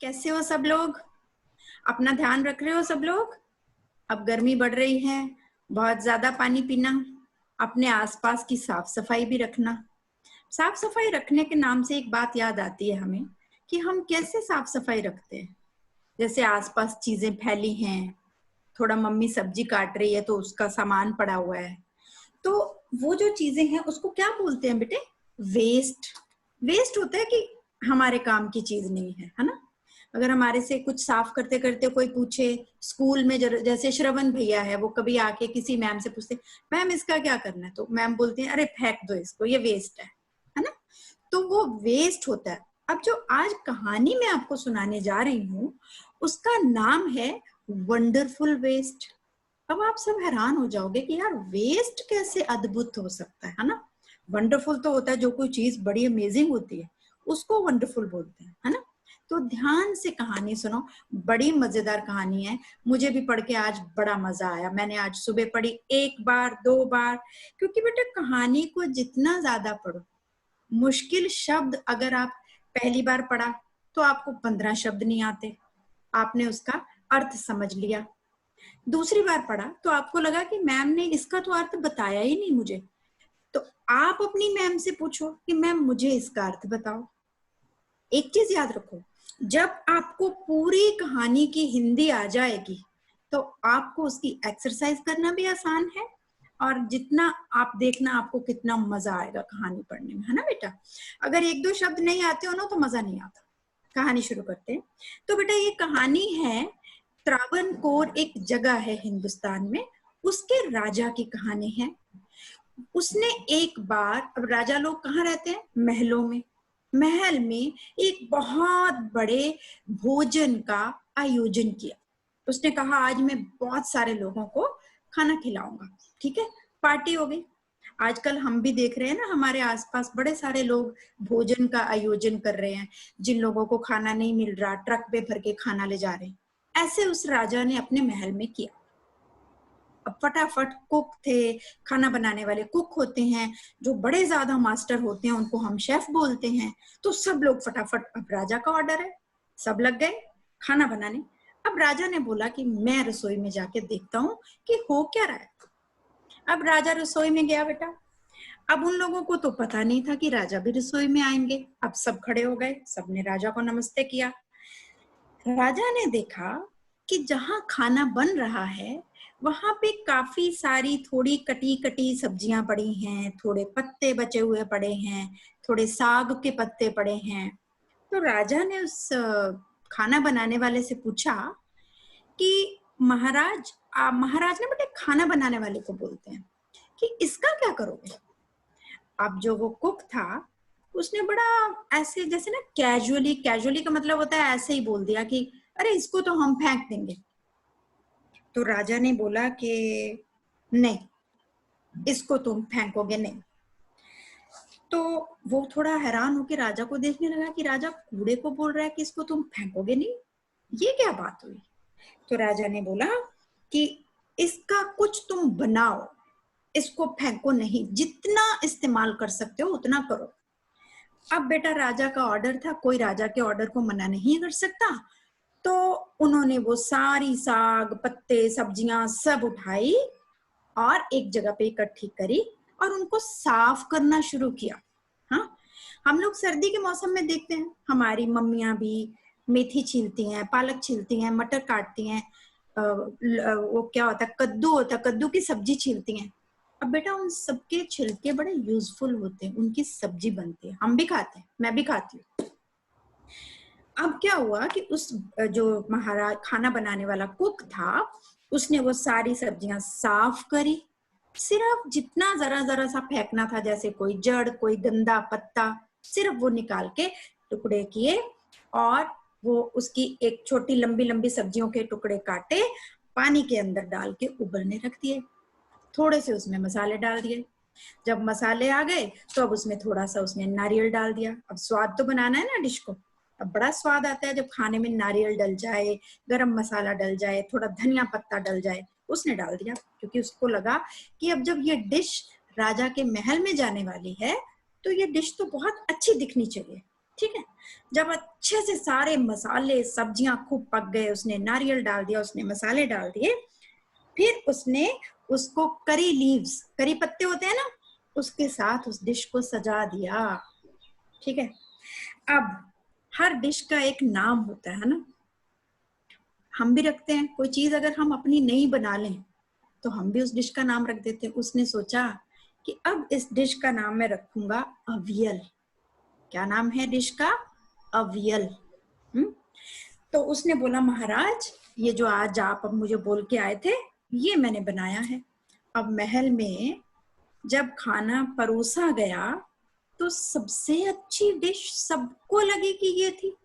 कैसे हो सब लोग? अपना ध्यान रख रहे हो सब लोग? अब गर्मी बढ़ रही है, बहुत ज्यादा पानी पीना, अपने आसपास की साफ सफाई भी रखना। साफ सफाई रखने के नाम से एक बात याद आती है हमें कि हम कैसे साफ सफाई रखते हैं। जैसे आसपास चीजें फैली हैं, थोड़ा मम्मी सब्जी काट रही है तो उसका सामान पड़ा हुआ है, तो वो जो चीजें हैं उसको क्या बोलते हैं बेटे? वेस्ट। वेस्ट होता है कि हमारे काम की चीज नहीं है ना। अगर हमारे से कुछ साफ करते करते कोई पूछे, स्कूल में जैसे श्रवण भैया है, वो कभी आके किसी मैम से पूछते, मैम इसका क्या करना है, तो मैम बोलती है अरे फेंक दो इसको, ये वेस्ट है ना। तो वो वेस्ट होता है। अब जो आज कहानी मैं आपको सुनाने जा रही हूँ उसका नाम है वंडरफुल वेस्ट। अब आप सब हैरान हो जाओगे कि यार वेस्ट कैसे अद्भुत हो सकता है ना। वंडरफुल तो होता है जो कोई चीज बड़ी अमेजिंग होती है, उसको वंडरफुल बोलते हैं, है ना। तो ध्यान से कहानी सुनो, बड़ी मजेदार कहानी है। मुझे भी पढ़ के आज बड़ा मजा आया। मैंने आज सुबह पढ़ी 1 बार 2 बार, क्योंकि बेटा कहानी को जितना ज्यादा पढ़ो, मुश्किल शब्द अगर आप पहली बार पढ़ा तो आपको 15 शब्द नहीं आते, आपने उसका अर्थ समझ लिया। दूसरी बार पढ़ा तो आपको लगा कि मैम ने इसका तो अर्थ बताया ही नहीं मुझे, तो आप अपनी मैम से पूछो कि मैम मुझे इसका अर्थ बताओ। एक चीज याद रखो, जब आपको पूरी कहानी की हिंदी आ जाएगी तो आपको उसकी एक्सरसाइज करना भी आसान है, और जितना आप देखना आपको कितना मजा आएगा कहानी पढ़ने में, है ना बेटा। अगर 1-2 शब्द नहीं आते हो ना तो मजा नहीं आता। कहानी शुरू करते हैं। तो बेटा ये कहानी है, त्रावणकोर एक जगह है हिंदुस्तान में, उसके राजा की कहानी है। उसने एक बार, अब राजा लोग कहाँ रहते हैं? महलों में। महल में एक बहुत बड़े भोजन का आयोजन किया। उसने कहा आज मैं बहुत सारे लोगों को खाना खिलाऊंगा। ठीक है, पार्टी हो गई। आजकल हम भी देख रहे हैं ना, हमारे आसपास बड़े सारे लोग भोजन का आयोजन कर रहे हैं। जिन लोगों को खाना नहीं मिल रहा, ट्रक पे भर के खाना ले जा रहे हैं। ऐसे उस राजा ने अपने महल में किया। अब फटाफट कुक थे, खाना बनाने वाले कुक होते हैं, जो बड़े ज्यादा मास्टर होते हैं उनको हम शेफ बोलते हैं। तो सब लोग फटाफट, अब राजा का ऑर्डर है, सब लग गए खाना बनाने। अब राजा ने बोला कि मैं रसोई में जाके देखता हूँ कि हो क्या रहा है। अब राजा रसोई में गया बेटा। अब उन लोगों को तो पता नहीं था कि राजा भी रसोई में आएंगे। अब सब खड़े हो गए, सबने राजा को नमस्ते किया। राजा ने देखा कि जहां खाना बन रहा है वहां पे काफी सारी थोड़ी कटी कटी सब्जियां पड़ी हैं, थोड़े पत्ते बचे हुए पड़े हैं, थोड़े साग के पत्ते पड़े हैं। तो राजा ने उस खाना बनाने वाले से पूछा कि महाराज, महाराज ने बेटे खाना बनाने वाले को बोलते हैं कि इसका क्या करोगे। अब जो वो कुक था उसने बड़ा ऐसे, जैसे ना कैजुअली, कैजुअली का मतलब होता है ऐसे ही बोल दिया कि अरे इसको तो हम फेंक देंगे। तो राजा ने बोला कि नहीं, इसको तुम फेंकोगे नहीं। तो वो थोड़ा हैरान होकर राजा को देखने लगा कि राजा कूड़े को बोल रहा है कि इसको तुम फेंकोगे नहीं, ये क्या बात हुई। तो राजा ने बोला कि इसका कुछ तुम बनाओ, इसको फेंको नहीं, जितना इस्तेमाल कर सकते हो उतना करो। अब बेटा राजा का ऑर्डर था, कोई राजा के ऑर्डर को मना नहीं कर सकता। तो उन्होंने वो सारी साग पत्ते सब्जियां सब उठाई और एक जगह पे इकट्ठी करी और उनको साफ करना शुरू किया। हाँ, हम लोग सर्दी के मौसम में देखते हैं हमारी मम्मियां भी मेथी छीलती हैं, पालक छीलती हैं, मटर काटती हैं, वो क्या होता है, कद्दू होता है, कद्दू की सब्जी छीलती हैं। अब बेटा उन सबके छिलके बड़े यूजफुल होते हैं, उनकी सब्जी बनती है, हम भी खाते हैं, मैं भी खाती हूँ। अब क्या हुआ कि उस जो महाराज खाना बनाने वाला कुक था उसने वो सारी सब्जियां साफ करी। सिर्फ जितना जरा जरा सा फेंकना था, जैसे कोई जड़, कोई गंदा पत्ता, सिर्फ वो निकाल के टुकड़े किए और वो उसकी एक छोटी लंबी लंबी सब्जियों के टुकड़े काटे, पानी के अंदर डाल के उबलने रख दिए। थोड़े से उसमें मसाले डाल दिए। जब मसाले आ गए तो अब उसमें थोड़ा सा उसमें नारियल डाल दिया। अब स्वाद तो बनाना है ना डिश को, अब बड़ा स्वाद आता है जब खाने में नारियल डल जाए, गरम मसाला डल जाए, थोड़ा धनिया पत्ता डल जाए। उसने डाल दिया क्योंकि उसको लगा कि अब जब ये डिश राजा के महल में जाने वाली है तो ये डिश तो बहुत अच्छी दिखनी चाहिए। ठीक है। जब अच्छे से सारे मसाले सब्जियां खूब पक गए, उसने नारियल डाल दिया, उसने मसाले डाल दिए, फिर उसने उसको करी लीव्स, करी पत्ते होते हैं ना, उसके साथ उस डिश को सजा दिया। ठीक है। अब हर डिश का एक नाम होता है ना, हम भी रखते हैं। कोई चीज अगर हम अपनी नहीं बना लें तो हम भी उस डिश का नाम रख देते हैं। उसने सोचा कि अब इस डिश का नाम मैं रखूंगा अवियल। क्या नाम है डिश का? अवियल। तो उसने बोला, महाराज ये जो आज आप अब मुझे बोल के आए थे, ये मैंने बनाया है। अब महल में जब खाना परोसा गया तो सबसे अच्छी डिश सबको लगी कि ये थी।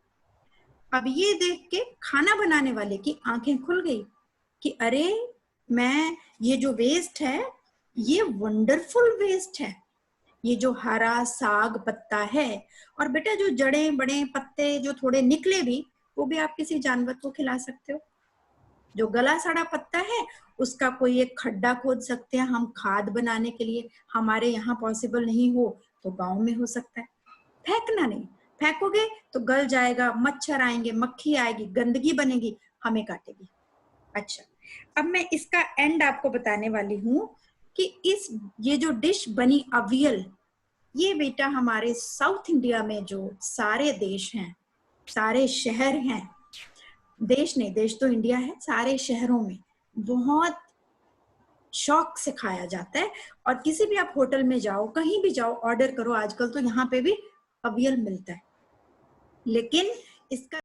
अब ये देख के खाना बनाने वाले की आंखें खुल गई कि अरे, मैं ये जो वेस्ट है ये वंडरफुल वेस्ट है। ये जो हरा साग पत्ता है, और बेटा जो जड़े बड़े पत्ते जो थोड़े निकले भी, वो भी आप किसी जानवर को खिला सकते हो। जो गला सड़ा पत्ता है उसका कोई एक खड्डा खोद सकते हैं हम खाद बनाने के लिए। हमारे यहाँ पॉसिबल नहीं हो तो गांव में हो सकता है। फेंकना नहीं, फेंकोगे तो गल जाएगा, मच्छर आएंगे, मक्खी आएगी, गंदगी बनेगी, हमें काटेगी। अच्छा, अब मैं इसका एंड आपको बताने वाली हूँ कि ये जो डिश बनी अवियल, ये बेटा हमारे साउथ इंडिया में जो सारे देश हैं, सारे शहर हैं, देश नहीं, देश तो इंडिया है, सारे शहरों में बहुत शौक से खाया जाता है। और किसी भी आप होटल में जाओ, कहीं भी जाओ, ऑर्डर करो, आजकल तो यहाँ पे भी अवियल मिलता है। लेकिन इसका